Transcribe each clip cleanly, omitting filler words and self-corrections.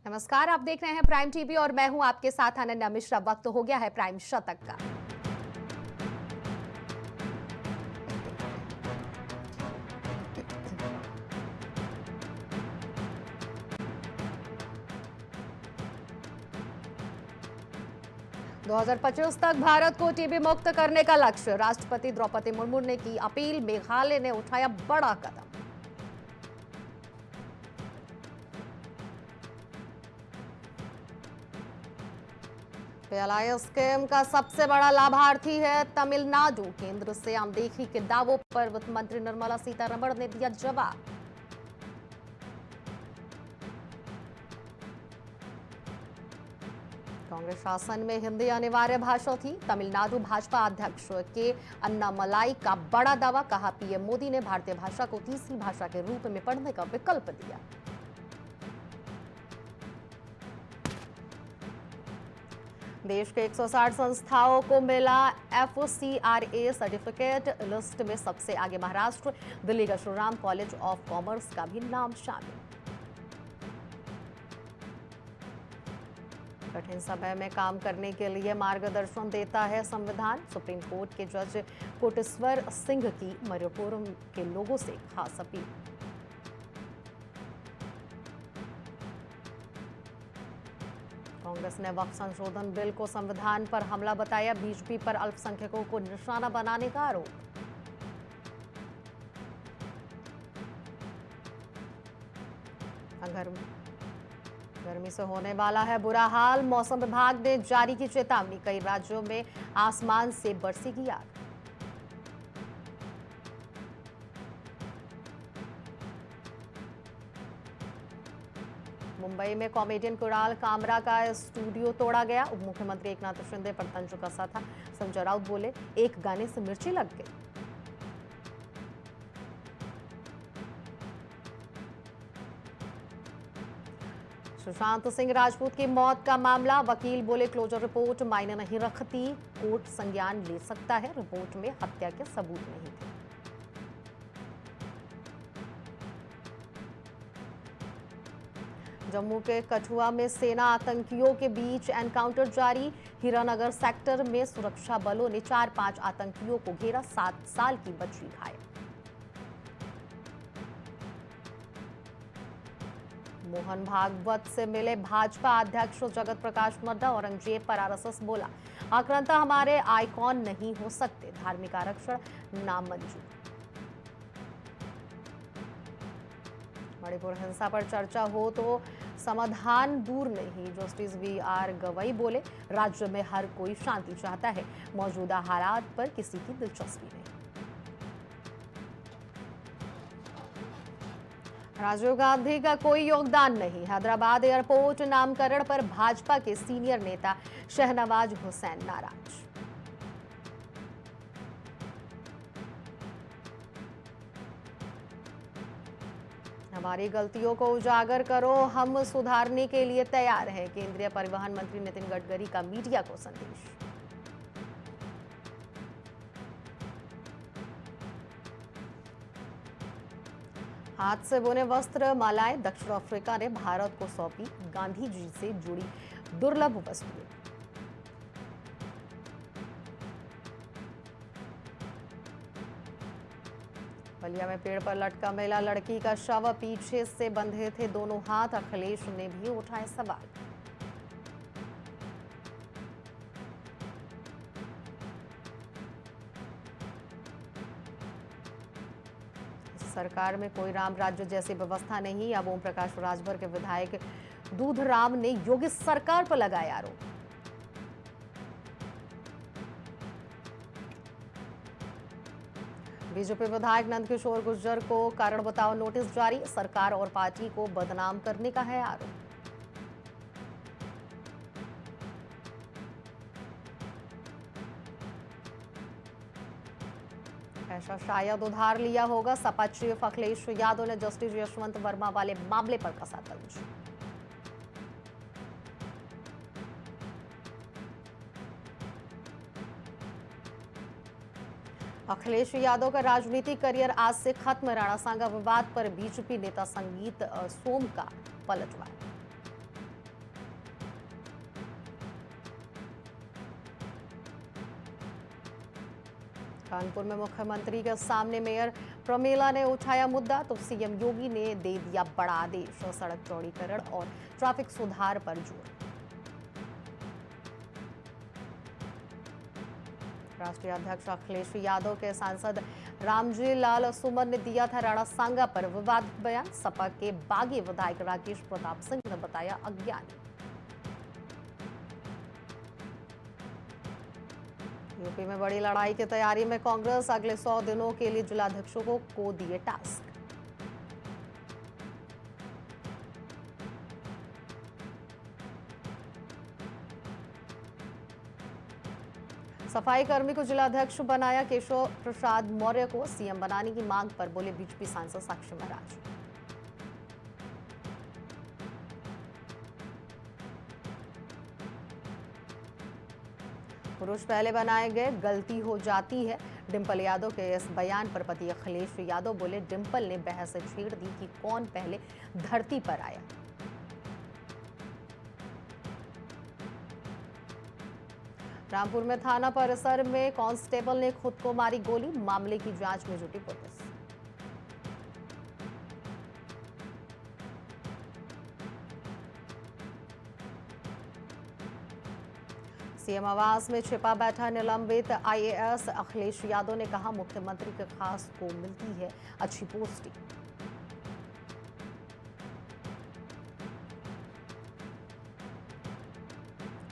नमस्कार, आप देख रहे हैं प्राइम टीवी और मैं हूं आपके साथ अनन्या मिश्रा। वक्त हो गया है प्राइम शतक का। दो 2025 तक भारत को टीबी मुक्त करने का लक्ष्य। राष्ट्रपति द्रौपदी मुर्मू ने की अपील। मेघालय ने उठाया बड़ा कदम। पीएलआई स्कीम का सबसे बड़ा लाभार्थी है तमिलनाडु। केंद्र से अनदेखी के दावों पर वित्त मंत्री निर्मला सीतारमण ने दिया जवाब। कांग्रेस शासन में हिंदी अनिवार्य भाषा थी। तमिलनाडु भाजपा अध्यक्ष के अन्नामलाई का बड़ा दावा। कहा, पीएम मोदी ने भारतीय भाषा को तीसरी भाषा के रूप में पढ़ने का विकल्प दिया। देश के 160 संस्थाओं को मिला FCRA सर्टिफिकेट। लिस्ट में सबसे आगे महाराष्ट्र। दिल्ली का श्रीराम कॉलेज ऑफ कॉमर्स का भी नाम शामिल। कठिन समय में काम करने के लिए मार्गदर्शन देता है संविधान। सुप्रीम कोर्ट के जज कोटेश्वर सिंह की मणिपुर के लोगों से खास अपील। कांग्रेस ने वक्फ संशोधन बिल को संविधान पर हमला बताया। बीजेपी पर अल्पसंख्यकों को निशाना बनाने का आरोप। गर्मी से होने वाला है बुरा हाल। मौसम विभाग ने जारी की चेतावनी। कई राज्यों में आसमान से बरसेगी आग। मुंबई में कॉमेडियन कुणाल कामरा का स्टूडियो तोड़ा गया। उप मुख्यमंत्री एकनाथ शिंदे पर तंज कसा था। संजय राउत बोले, एक गाने से मिर्ची लग गई। सुशांत सिंह राजपूत की मौत का मामला। वकील बोले, क्लोजर रिपोर्ट मायने नहीं रखती। कोर्ट संज्ञान ले सकता है। रिपोर्ट में हत्या के सबूत नहीं थे। जम्मू के कठुआ में सेना आतंकियों के बीच एनकाउंटर जारी। हीरानगर सेक्टर में सुरक्षा बलों ने 4-5 आतंकियों को घेरा। 7 साल की बच्ची घायल। मोहन भागवत से मिले भाजपा अध्यक्ष जगत प्रकाश नड्डा। औरंगजेब पर आरएसएस बोला, आक्रांता हमारे आइकॉन नहीं हो सकते। धार्मिक आरक्षण नामंजूर। मणिपुर हिंसा पर चर्चा हो तो समाधान दूर नहीं। जस्टिस VR गवई बोले, राज्य में हर कोई शांति चाहता है। मौजूदा हालात पर किसी की दिलचस्पी नहीं। राजीव गांधी का कोई योगदान नहीं। हैदराबाद एयरपोर्ट नामकरण पर भाजपा के सीनियर नेता शहनवाज हुसैन नाराज। हमारी गलतियों को उजागर करो, हम सुधारने के लिए तैयार हैं। केंद्रीय परिवहन मंत्री नितिन गडकरी का मीडिया को संदेश। हाथ से बुने वस्त्र मालाएं। दक्षिण अफ्रीका ने भारत को सौंपी गांधी जी से जुड़ी दुर्लभ वस्तुएं। बलिया में पेड़ पर लटका मिला लड़की का शव। पीछे से बंधे थे दोनों हाथ। अखिलेश ने भी उठाए सवाल। सरकार में कोई राम राज्य जैसी व्यवस्था नहीं। अब ओम प्रकाश राजभर के विधायक दूधराम ने योगी सरकार पर लगाया आरोप। बीजेपी विधायक नंदकिशोर गुर्जर को कारण बताओ नोटिस जारी। सरकार और पार्टी को बदनाम करने का है आरोप। ऐसा शायद उधार लिया होगा। सपा चीफ अखिलेश यादव ने जस्टिस यशवंत वर्मा वाले मामले पर कसा तंज। अखिलेश यादव का राजनीतिक करियर आज से खत्म। राणा सांगा विवाद पर बीजेपी नेता संगीत सोम का पलटवार। कानपुर में मुख्यमंत्री के सामने मेयर प्रमीला ने उठाया मुद्दा तो सीएम योगी ने दे दिया बड़ा आदेश, सड़क चौड़ीकरण और ट्रैफिक सुधार पर जोर। राष्ट्रीय अध्यक्ष अखिलेश यादव के सांसद रामजी लाल सुमन ने दिया था राणा सांगा पर विवादित बयान, सपा के बागी विधायक राकेश प्रताप सिंह ने बताया अज्ञानी। यूपी में बड़ी लड़ाई की तैयारी में कांग्रेस, अगले 100 दिनों के लिए जिलाध्यक्षों को दिए टास्क। सफाई कर्मी को जिलाध्यक्ष बनाया, केशव प्रसाद मौर्य को सीएम बनाने की मांग पर बोले बीजेपी सांसद साक्षी महाराज। पुरुष पहले बनाए गए गलती हो जाती है, डिंपल यादव के इस बयान पर पति अखिलेश यादव बोले डिंपल ने बहस छेड़ दी कि कौन पहले धरती पर आया। रामपुर में थाना परिसर में कांस्टेबल ने खुद को मारी गोली, मामले की जांच में जुटी पुलिस। सीएम आवास में छिपा बैठा निलंबित आईएएस अखिलेश यादव ने कहा मुख्यमंत्री के खास को मिलती है अच्छी पोस्टिंग।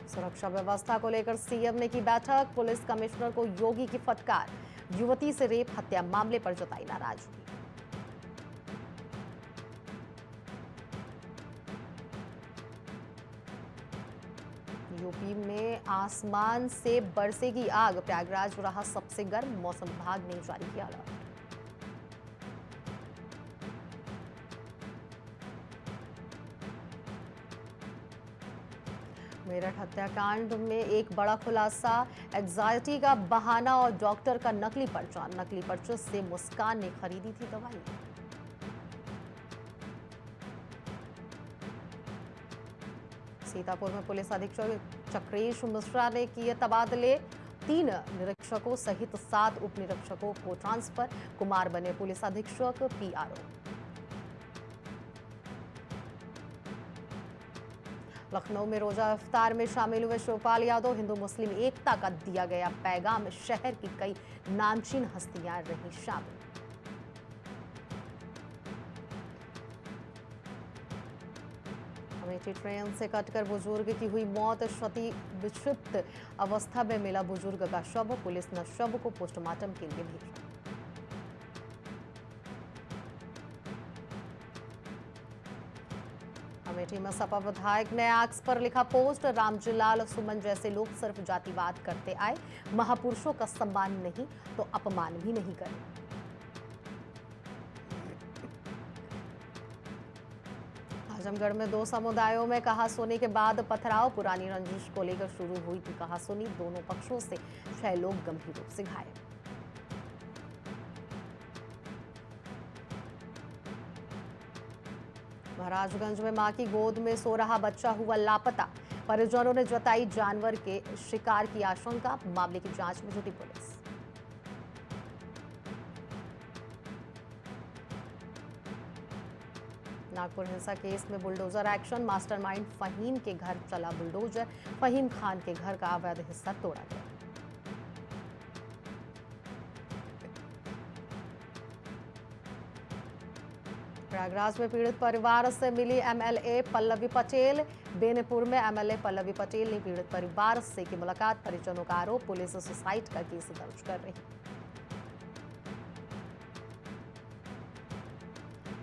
सुरक्षा व्यवस्था को लेकर सीएम ने की बैठक, पुलिस कमिश्नर को योगी की फटकार, युवती से रेप हत्या मामले पर जताई नाराजगी। यूपी में आसमान से बरसेगी आग, प्रयागराज रहा सबसे गर्म, मौसम विभाग ने जारी किया अलर्ट। मेरठ हत्याकांड में एक बड़ा खुलासा, एंजाइटी का बहाना और डॉक्टर का नकली पर्चा, नकली पर्चे से मुस्कान ने खरीदी थी दवाई। सीतापुर में पुलिस अधीक्षक चक्रेश मिश्रा ने किए तबादले, 3 निरीक्षकों सहित 7 उप निरीक्षकों को ट्रांसफर, कुमार बने पुलिस अधीक्षक पीआरओ। लखनऊ में रोजा इफ्तार में शामिल हुए शिवपाल यादव, हिंदू मुस्लिम एकता का दिया गया पैगाम, शहर की कई नामचीन हस्तियां रही शामिल। अमेठी ट्रेन से कटकर बुजुर्ग की हुई मौत, क्षति विक्षिप्त अवस्था में मिला बुजुर्ग का शव, पुलिस ने शव को पोस्टमार्टम के लिए भेजा। अमेठी में सपा विधायक ने एक्स पर लिखा पोस्ट, रामजी लाल सुमन जैसे लोग सिर्फ जातिवाद करते आए, महापुरुषों का सम्मान नहीं तो अपमान भी नहीं करें। आजमगढ़ में 2 समुदायों में कहासुनी के बाद पथराव, पुरानी रंजिश को लेकर शुरू हुई थी कहासुनी, दोनों पक्षों से 6 लोग गंभीर रूप से घायल। महाराजगंज में मां की गोद में सो रहा बच्चा हुआ लापता, परिजनों ने जताई जानवर के शिकार की आशंका, मामले की जांच में जुटी पुलिस। नागपुर हिंसा केस में बुलडोजर एक्शन, मास्टरमाइंड फहीम के घर चला बुलडोजर, फहीम खान के घर का अवैध हिस्सा तोड़ा गया। प्रयागराज में पीड़ित परिवार से मिली एमएलए पल्लवी पटेल, बेनीपुर में एमएलए पल्लवी पटेल ने पीड़ित परिवार से की मुलाकात, परिजनों का आरोप, पुलिस सुसाइड का केस दर्ज कर रही।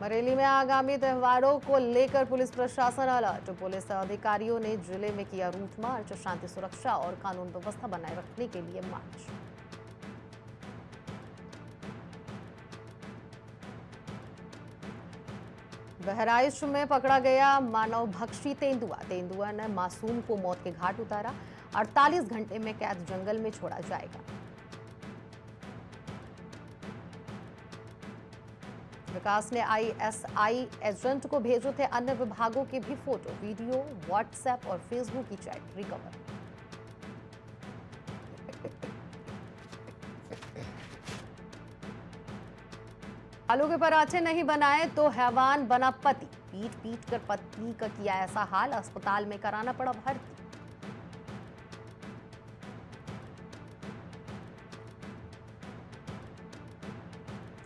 बरेली में आगामी त्योहारों को लेकर पुलिस प्रशासन अलर्ट, पुलिस अधिकारियों ने जिले में किया रूट मार्च, शांति सुरक्षा और कानून व्यवस्था बनाए रखने के लिए मार्च। बहराइच में पकड़ा गया मानव भक्षी तेंदुआ, तेंदुआ ने मासूम को मौत के घाट उतारा, 48 घंटे में कैद जंगल में छोड़ा जाएगा। विकास ने आईएसआई एजेंट को भेजे थे अन्य विभागों के भी फोटो, वीडियो, व्हाट्सएप और फेसबुक की चैट रिकवर। आलू के पराठे नहीं बनाए तो हैवान बना पति, पीट पीट कर पत्नी का किया ऐसा हाल, अस्पताल में कराना पड़ा भर्ती।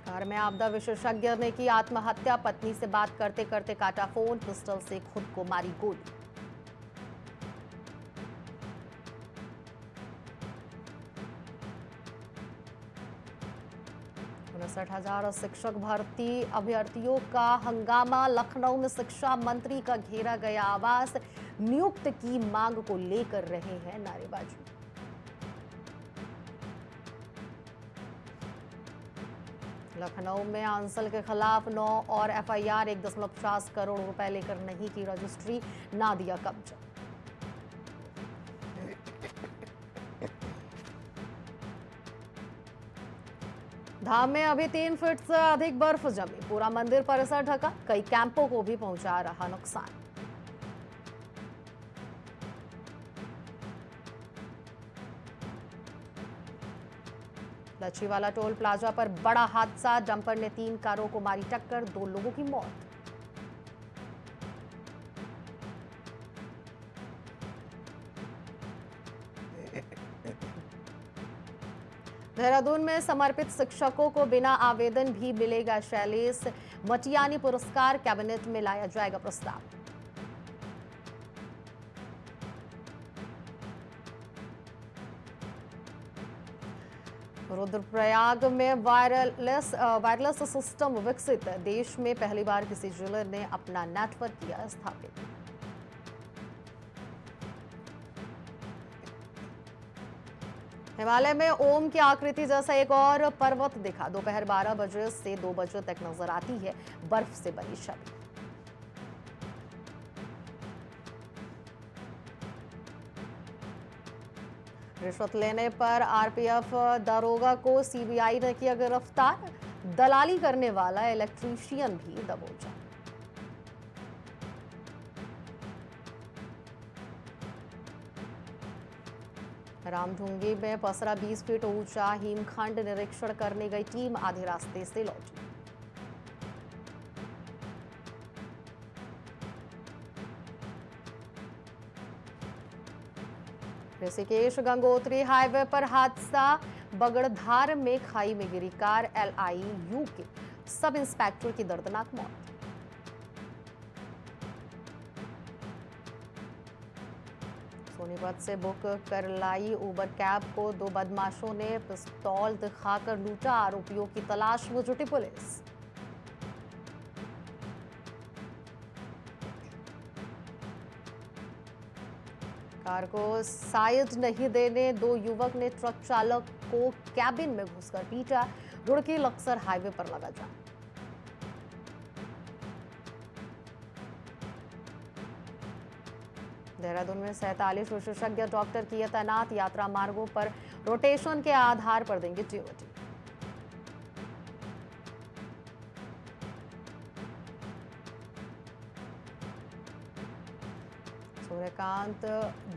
घर में आपदा विशेषज्ञ ने की आत्महत्या, पत्नी से बात करते करते काटा फोन, पिस्टल से खुद को मारी गोली। 59,000 शिक्षक भर्ती अभ्यर्थियों का हंगामा, लखनऊ में शिक्षा मंत्री का घेरा गया आवास, नियुक्त की मांग को लेकर रहे हैं नारेबाजी। लखनऊ में आंसल के खिलाफ 9 और एफआईआर, 1.50 करोड़ रुपए लेकर नहीं की रजिस्ट्री, ना दिया कब्जा। धाम में अभी 3 फीट से अधिक बर्फ जमी, पूरा मंदिर परिसर ढका, कई कैंपों को भी पहुंचा रहा नुकसान। लच्छीवाला टोल प्लाजा पर बड़ा हादसा, डंपर ने 3 कारों को मारी टक्कर, 2 लोगों की मौत। देहरादून में समर्पित शिक्षकों को बिना आवेदन भी मिलेगा शैलेश मटियानी पुरस्कार, कैबिनेट में लाया जाएगा प्रस्ताव। रुद्रप्रयाग में वायरलेस सिस्टम विकसित, देश में पहली बार किसी जिले ने अपना नेटवर्क किया स्थापित। हिमालय में ओम की आकृति जैसा एक और पर्वत दिखा, दोपहर 12 बजे से 2 बजे तक नजर आती है बर्फ से बनी छवि। रिश्वत लेने पर आरपीएफ दरोगा को सीबीआई ने किया गिरफ्तार, दलाली करने वाला इलेक्ट्रीशियन भी दबोचा। रामढूंगी में पसरा 20 फीट ऊंचा हिमखंड, निरीक्षण करने गई टीम आधे रास्ते से लौटी। ऋषिकेश गंगोत्री हाईवे पर हादसा, बगड़धार में खाई में गिरी कार, LIU के सब इंस्पेक्टर की दर्दनाक मौत। सोनीपत से बुक कर लाई उबर कैब को 2 बदमाशों ने पिस्तौल दिखाकर लूटा, आरोपियों की तलाश में जुटी पुलिस। कार को साइड नहीं देने 2 युवक ने ट्रक चालक को कैबिन में घुसकर पीटा, रुड़की लक्सर हाईवे पर लगा जाम। देहरादून में 47 विशेषज्ञ डॉक्टर किए तैनात, यात्रा मार्गों पर रोटेशन के आधार पर देंगे ड्यूटी। सूर्यकांत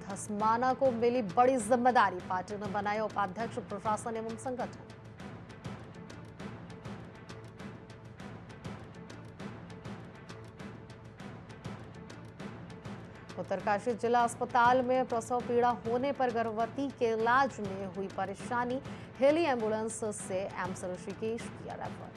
धस्माना को मिली बड़ी जिम्मेदारी, पार्टी ने बनाए उपाध्यक्ष प्रशासन एवं संगठन। उत्तरकाशी जिला अस्पताल में प्रसव पीड़ा होने पर गर्भवती के इलाज में हुई परेशानी, हेली एम्बुलेंस से एम्स ऋषिकेश किया रेफर।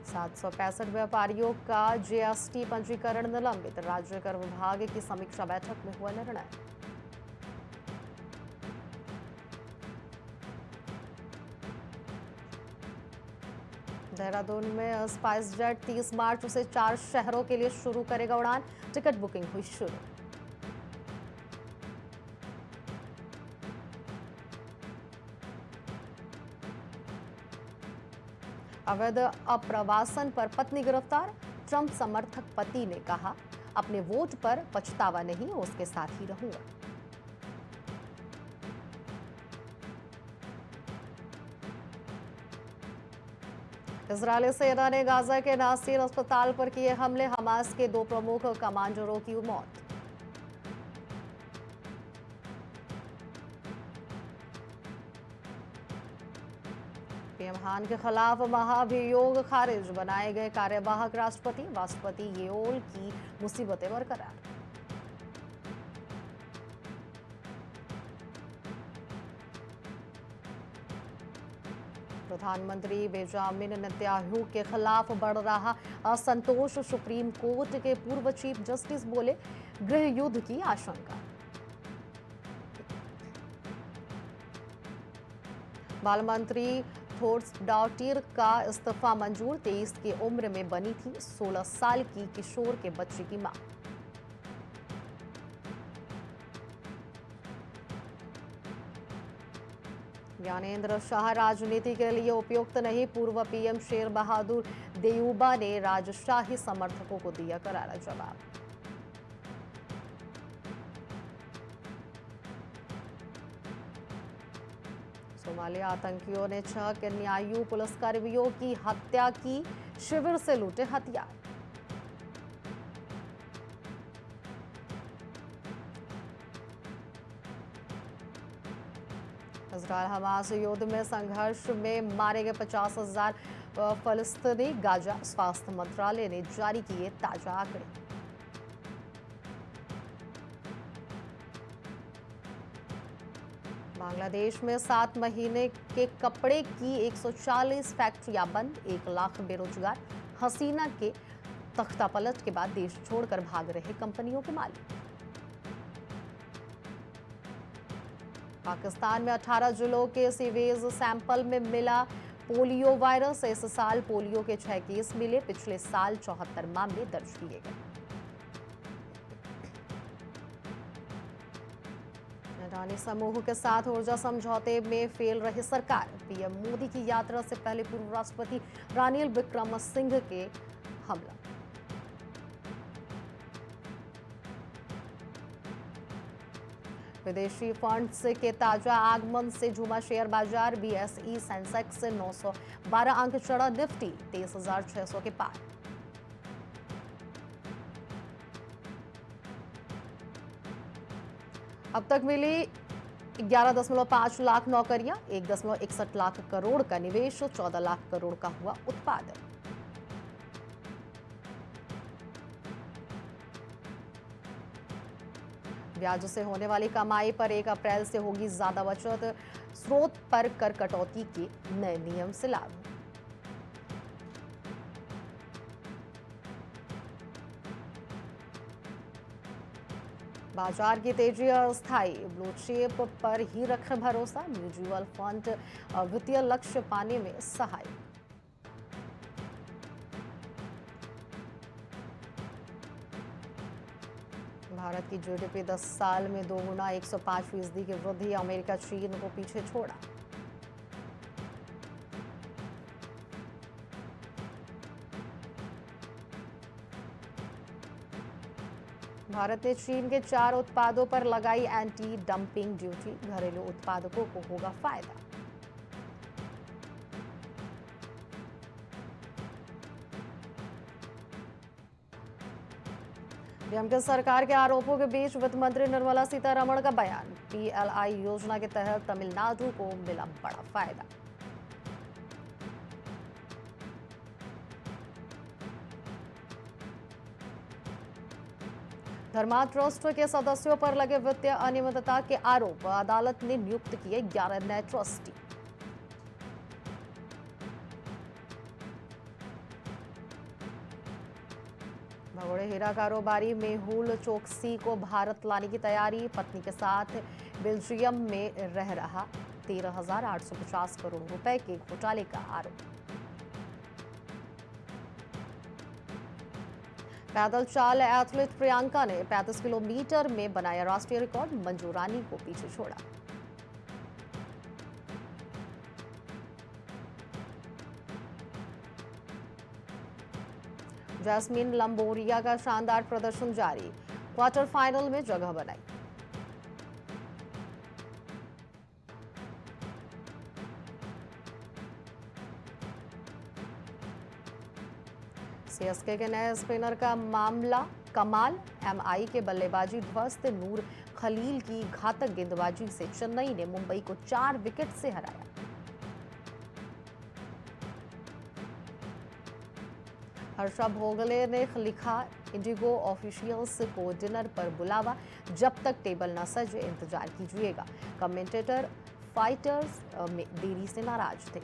सात 765 व्यापारियों का जीएसटी पंजीकरण निलंबित, राज्य कर विभाग की समीक्षा बैठक में हुआ निर्णय। देहरादून में स्पाइस जेट 30 मार्च से 4 शहरों के लिए शुरू करेगा उड़ान, टिकट बुकिंग हुई शुरू। अवैध अप्रवासन पर पत्नी गिरफ्तार, ट्रंप समर्थक पति ने कहा अपने वोट पर पछतावा नहीं, उसके साथ ही रहूंगा। इजरायली सेना ने गाजा के नासिर अस्पताल पर किए हमले, हमास के 2 प्रमुख कमांडरों की मौत। इमरान खान के खिलाफ महाभियोग खारिज, बनाए गए कार्यवाहक राष्ट्रपति येओल की मुसीबतें बरकरार। प्रधानमंत्री बेंजामिन नेतन्याहू के खिलाफ बढ़ रहा असंतोष, सुप्रीम कोर्ट के पूर्व चीफ जस्टिस बोले गृह युद्ध की आशंका। बाल मंत्री थोर्सडॉटिर का इस्तीफा मंजूर, 23 की उम्र में बनी थी 16 साल की किशोर के बच्चे की मां। ज्ञानेंद्र शाह राजनीति के लिए उपयुक्त नहीं, पूर्व पीएम शेर बहादुर देउबा ने राजशाही समर्थकों को दिया करारा जवाब। सोमालिया आतंकियों ने 6 केन्यायू पुलिसकर्मियों की हत्या की, शिविर से लूटे हथियार। इजरायल हमास युद्ध में संघर्ष में मारे गए 50,000 फलस्तीनी, गाजा स्वास्थ्य मंत्रालय ने जारी किए ताजा आंकड़े। बांग्लादेश में 7 महीने के कपड़े की 140 फैक्ट्रियां बंद, 1 लाख बेरोजगार। हसीना के तख्तापलट के बाद देश छोड़कर भाग रहे कंपनियों के मालिक। पाकिस्तान में 18 जिलों के सीवेज सैंपल में मिला पोलियो वायरस, इस साल पोलियो के 6 केस मिले, पिछले साल 74 मामले दर्ज किए गए। अडानी समूह के साथ ऊर्जा समझौते में फेल रही सरकार, पीएम मोदी की यात्रा से पहले पूर्व राष्ट्रपति रानिल विक्रमसिंघे के हमला। विदेशी फंड्स के ताजा आगमन से झूमा शेयर बाजार, बीएसई सेंसेक्स से 912 अंक चढ़ा, निफ्टी 23,600 के पार। अब तक मिली 11.5 लाख नौकरियां, 1.61 लाख करोड़ का निवेश, 14 लाख करोड़ का हुआ उत्पादन। ब्याज से होने वाली कमाई पर 1 अप्रैल से होगी ज्यादा बचत, स्रोत पर कर कटौती के नए नियम से लागू। बाजार की तेजी अस्थायी, ब्लू चिप पर ही रखें भरोसा, म्यूचुअल फंड वित्तीय लक्ष्य पाने में सहायक। भारत की जीडीपी 10 साल में दोगुना 105% की वृद्धि, अमेरिका चीन को पीछे छोड़ा। भारत ने चीन के 4 उत्पादों पर लगाई एंटी डंपिंग ड्यूटी, घरेलू उत्पादकों को होगा फायदा। डीएमके सरकार के आरोपों के बीच वित्त मंत्री निर्मला सीतारमण का बयान, पीएलआई योजना के तहत तमिलनाडु को मिला बड़ा फायदा। धर्मा ट्रस्ट के सदस्यों पर लगे वित्तीय अनियमितता के आरोप, अदालत ने नियुक्त किए 11 नए ट्रस्टी। भगोड़े हीरा कारोबारी मेहुल चोकसी को भारत लाने की तैयारी, पत्नी के साथ बेल्जियम में रह रहा, 13,850 करोड़ रुपए के घोटाले का आरोप। पैदल चाल एथलीट प्रियंका ने 35 किलोमीटर में बनाया राष्ट्रीय रिकॉर्ड, मंजू रानी को पीछे छोड़ा। जैस्मिन लंबोरिया का शानदार प्रदर्शन जारी, क्वार्टर फाइनल में जगह बनाई। सीएसके के नए स्पिनर का मामला कमाल, एमआई के बल्लेबाजी ध्वस्त, नूर खलील की घातक गेंदबाजी से चेन्नई ने मुंबई को 4 विकेट से हराया। हर्षा भोगले ने लिखा, इंडिगो ऑफिशियल्स को डिनर पर बुलावा, जब तक टेबल न सजे इंतजार कीजिएगा। कमेंटेटर फाइटर्स में देरी से नाराज थे।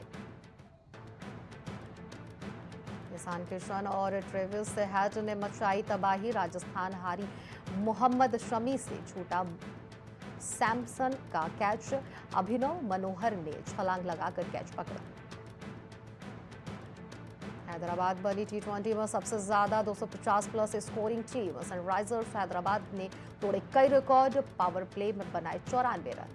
ईशान किशन और ट्रेविस हेड ने मचाई तबाही, राजस्थान हारी। मोहम्मद शमी से छूटा सैमसन का कैच, अभिनव मनोहर ने छलांग लगाकर कैच पकड़ा। हैदराबाद बनी टी20 में सबसे ज्यादा 250 plus scoring team. Sunrisers Hyderabad ने तोड़े कई रिकॉर्ड, पावर प्ले में बनाए 94 रन।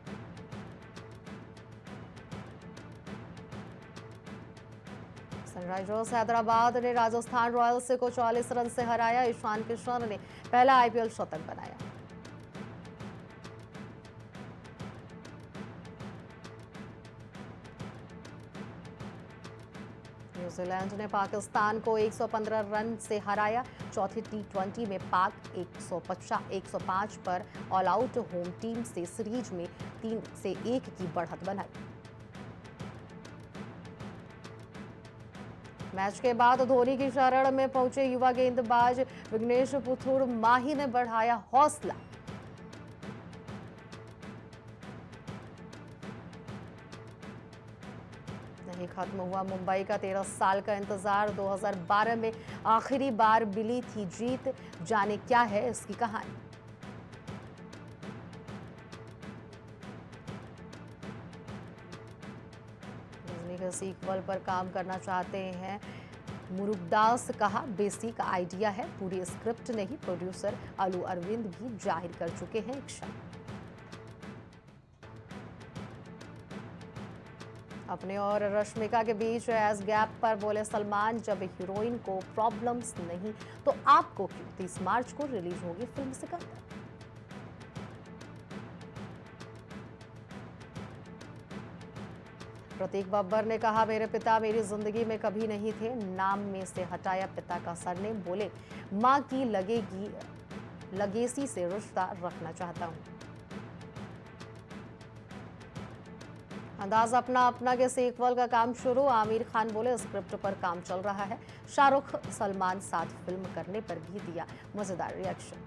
सनराइजर्स हैदराबाद ने राजस्थान रॉयल्स को 40 रन से हराया। ईशान किशन ने पहला आईपीएल शतक बनाया। न्यूजीलैंड ने पाकिस्तान को 115 रन से हराया। चौथी टी20 में पाक 105 पर ऑल आउट होम टीम से सीरीज में 3-1 की बढ़त बनाई। मैच के बाद धोनी की शरण में पहुंचे युवा गेंदबाज विघ्नेश पुथुर माही ने बढ़ाया हौसला। नहीं खत्म हुआ मुंबई का 13 साल का इंतजार। 2012 में आखिरी बार मिली थी जीत, जाने क्या है इसकी कहानी। डिज्नी के सीक्वल पर काम करना चाहते हैं मुरुगदास, कहा बेसिक आइडिया है, पूरी स्क्रिप्ट नहीं। प्रोड्यूसर अलू अरविंद भी जाहिर कर चुके हैं इच्छा। अपने और रश्मिका के बीच एज गैप पर बोले सलमान, जब हीरोइन को प्रॉब्लम्स नहीं तो आपको क्यों। 30 मार्च को रिलीज होगी फिल्म सिकंदर। प्रतीक बब्बर ने कहा, मेरे पिता मेरी जिंदगी में कभी नहीं थे, नाम में से हटाया पिता का सरनेम। बोले मां की लगेसी से रिश्ता रखना चाहता हूं। अंदाज अपना अपना के सीक्वल का काम शुरू। आमिर खान बोले स्क्रिप्ट पर काम चल रहा है। शाहरुख सलमान साथ फिल्म करने पर भी दिया मजेदार रिएक्शन।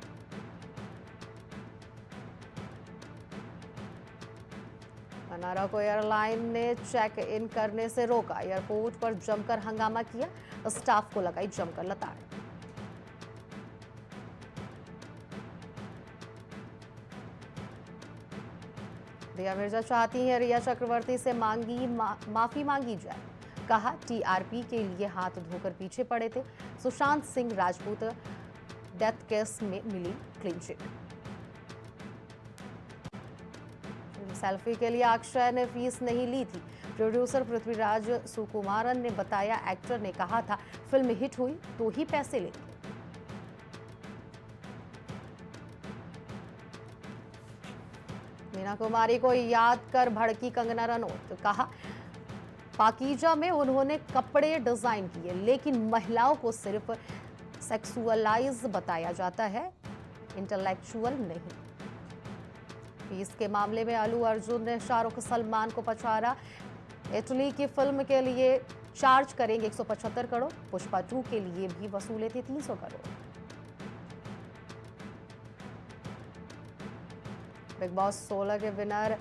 कनाडा को एयरलाइन ने चेक इन करने से रोका। एयरपोर्ट पर जमकर हंगामा किया, स्टाफ को लगाई जमकर लताड़। दिया मिर्जा चाहती हैं रिया चक्रवर्ती से माफी मांगी जाए। कहा टीआरपी के लिए हाथ धोकर पीछे पड़े थे। सुशांत सिंह राजपूत डेथ केस में मिली क्लीन चिट। सेल्फी के लिए अक्षय ने फीस नहीं ली थी। प्रोड्यूसर पृथ्वीराज सुकुमारन ने बताया, एक्टर ने कहा था फिल्म हिट हुई तो ही पैसे लेंगे। मीना कुमारी को याद कर भड़की कंगना रनौत। कहा पाकीजा में उन्होंने कपड़े डिजाइन किए, लेकिन महिलाओं को सिर्फ सेक्सुअलाइज बताया जाता है, इंटेलेक्चुअल नहीं। फीस के मामले में अल्लू अर्जुन ने शाहरुख सलमान को पछाड़ा। इटली की फिल्म के लिए चार्ज करेंगे 175 करोड़। पुष्पा 2 के लिए भी वसूले थे 300 करोड़। बिग बॉस 16 के विनर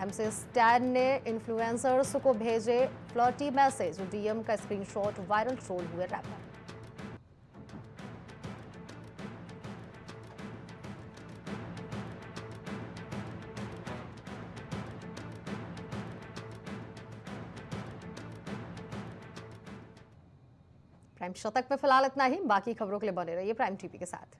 MC स्टैन ने इन्फ्लुएंसर्स को भेजे फ्लर्टी मैसेज। डीएम का स्क्रीनशॉट वायरल, ट्रोल हुए रैपर। प्राइम शतक पे फिलहाल इतना ही। बाकी खबरों के लिए बने रहिए प्राइम टीवी के साथ।